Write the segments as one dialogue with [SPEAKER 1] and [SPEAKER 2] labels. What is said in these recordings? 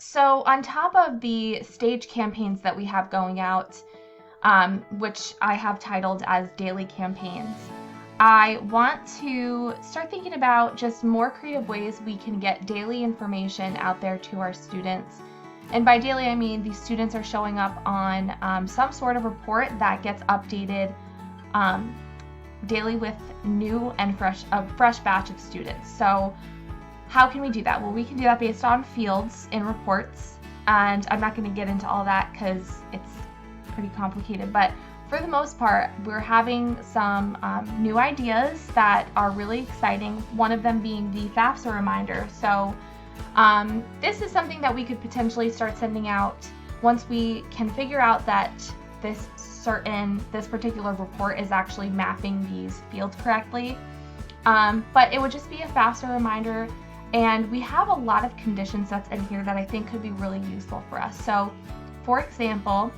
[SPEAKER 1] So on top of the stage campaigns that we have going out, which I have titled as daily campaigns, I want to start thinking about just more creative ways we can get daily information out there to our students. And by daily, I mean these students are showing up on some sort of report that gets updated daily with new and a fresh batch of students. So how can we do that? Well, we can do that based on fields in reports, and I'm not going to get into all that because it's pretty complicated, but for the most part, we're having some new ideas that are really exciting, one of them being the FAFSA reminder. So this is something that we could potentially start sending out once we can figure out that this particular report is actually mapping these fields correctly. But it would just be a FAFSA reminder, and we have a lot of condition sets in here that I think could be really useful for us. So for example,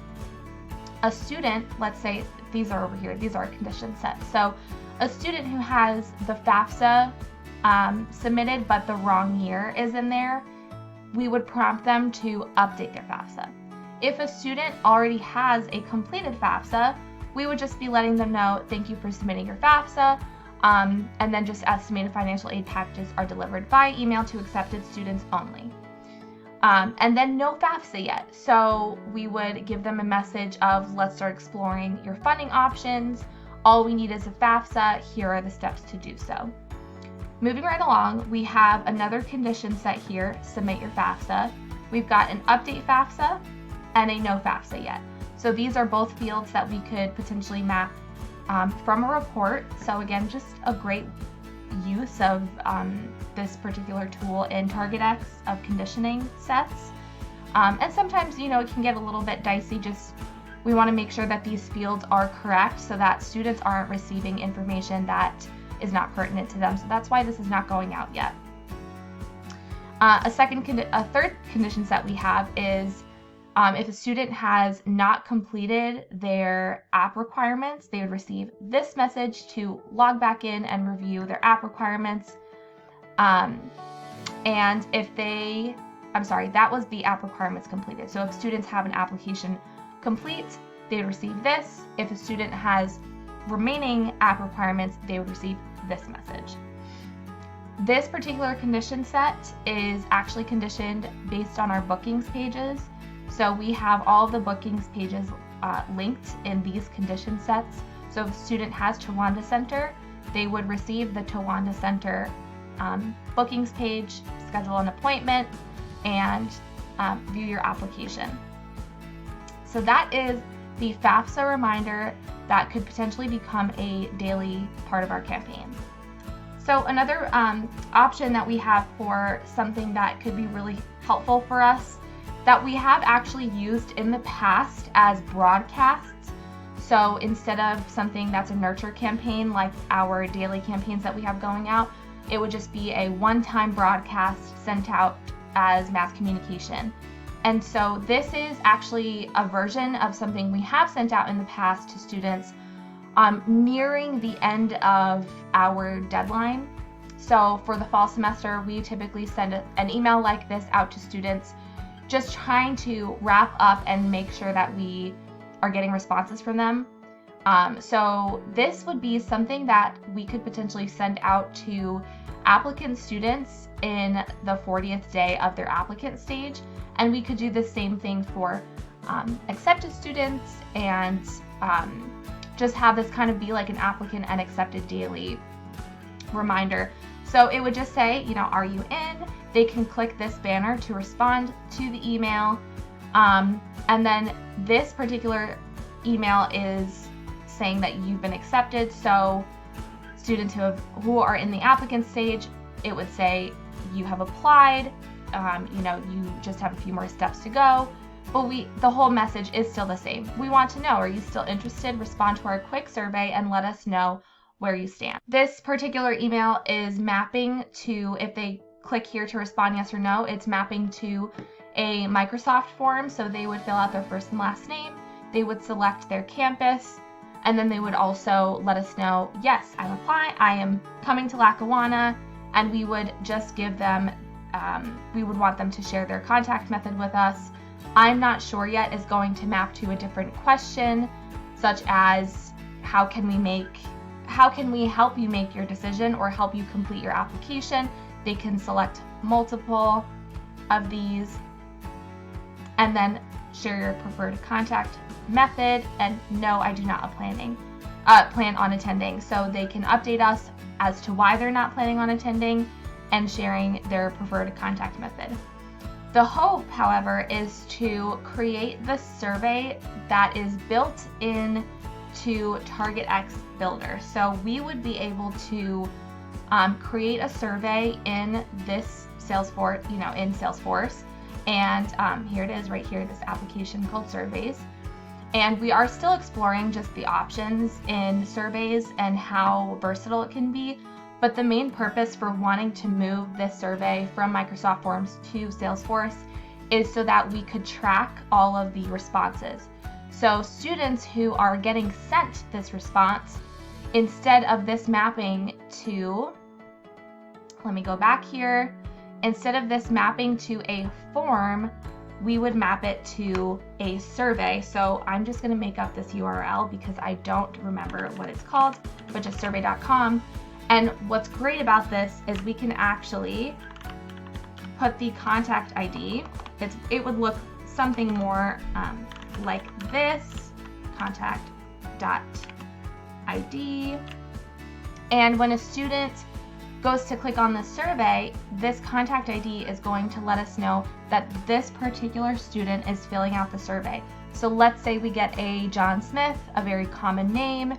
[SPEAKER 1] a student, let's say these are over here, these are condition sets. So a student who has the FAFSA submitted but the wrong year is in there, we would prompt them to update their FAFSA. If a student already has a completed FAFSA, we would just be letting them know, thank you for submitting your FAFSA, and then just estimated financial aid packages are delivered via email to accepted students only. And then no FAFSA yet. So we would give them a message of, let's start exploring your funding options. All we need is a FAFSA. Here are the steps to do so. Moving right along, we have another condition set here, submit your FAFSA. We've got an update FAFSA and a no FAFSA yet. So these are both fields that we could potentially map from a report. So again, just a great use of this particular tool in TargetX of conditioning sets. And sometimes, it can get a little bit dicey. We want to make sure that these fields are correct so that students aren't receiving information that is not pertinent to them. So that's why this is not going out yet. A third condition set we have is if a student has not completed their app requirements, they would receive this message to log back in and review their app requirements. And that was the app requirements completed. So if students have an application complete, they would receive this. If a student has remaining app requirements, they would receive this message. This particular condition set is actually conditioned based on our bookings pages. So we have all of the bookings pages linked in these condition sets. So if a student has Towanda Center, they would receive the Towanda Center bookings page, schedule an appointment, and view your application. So that is the FAFSA reminder that could potentially become a daily part of our campaign. So another option that we have for something that could be really helpful for us that we have actually used in the past as broadcasts. So instead of something that's a nurture campaign like our daily campaigns that we have going out, it would just be a one-time broadcast sent out as mass communication. And so this is actually a version of something we have sent out in the past to students nearing the end of our deadline. So for the fall semester, we typically send an email like this out to students, just trying to wrap up and make sure that we are getting responses from them. So this would be something that we could potentially send out to applicant students in the 40th day of their applicant stage. And we could do the same thing for accepted students and just have this kind of be like an applicant and accepted daily reminder. So it would just say, are you in? They can click this banner to respond to the email. And then this particular email is saying that you've been accepted. So students who are in the applicant stage, it would say you have applied. You just have a few more steps to go. But the whole message is still the same. We want to know, are you still interested? Respond to our quick survey and let us know where you stand. This particular email is mapping to, if they click here to respond yes or no, it's mapping to a Microsoft form. So they would fill out their first and last name, they would select their campus, and then they would also let us know, yes, I'm applying, I am coming to Lackawanna, and we would just give them we would want them to share their contact method with us. I'm not sure yet is going to map to a different question, such as how can we help you make your decision or help you complete your application. They can select multiple of these and then share your preferred contact method. And no, I do not plan on attending. So they can update us as to why they're not planning on attending and sharing their preferred contact method. The hope, however, is to create the survey that is built in to TargetX Builder. So we would be able to create a survey in this Salesforce, in Salesforce. And here it is right here, this application called Surveys. And we are still exploring just the options in surveys and how versatile it can be. But the main purpose for wanting to move this survey from Microsoft Forms to Salesforce is so that we could track all of the responses. So students who are getting sent this response, instead of this mapping to, let me go back here, instead of this mapping to a form, we would map it to a survey. So I'm just going to make up this URL because I don't remember what it's called, but just survey.com. And what's great about this is we can actually put the contact ID. It would look something more like this, contact.id. And when a student goes to click on the survey, this contact ID is going to let us know that this particular student is filling out the survey. So let's say we get a John Smith, a very common name.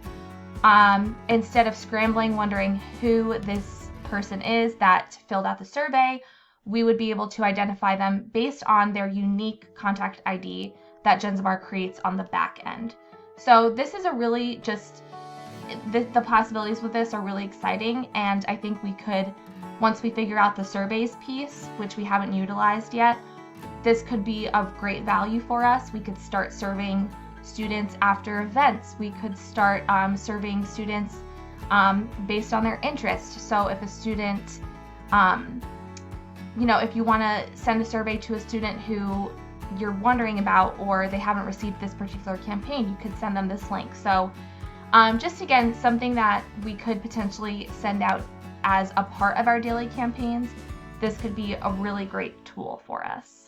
[SPEAKER 1] Instead of scrambling, wondering who this person is that filled out the survey, we would be able to identify them based on their unique contact ID that Gensmar creates on the back end. So this is a really the possibilities with this are really exciting, and I think we could, once we figure out the surveys piece, which we haven't utilized yet, this could be of great value for us. We could start serving students after events. We could start serving students based on their interest. So if a student, if you want to send a survey to a student who you're wondering about, or they haven't received this particular campaign, you could send them this link. So just again, something that we could potentially send out as a part of our daily campaigns. This could be a really great tool for us.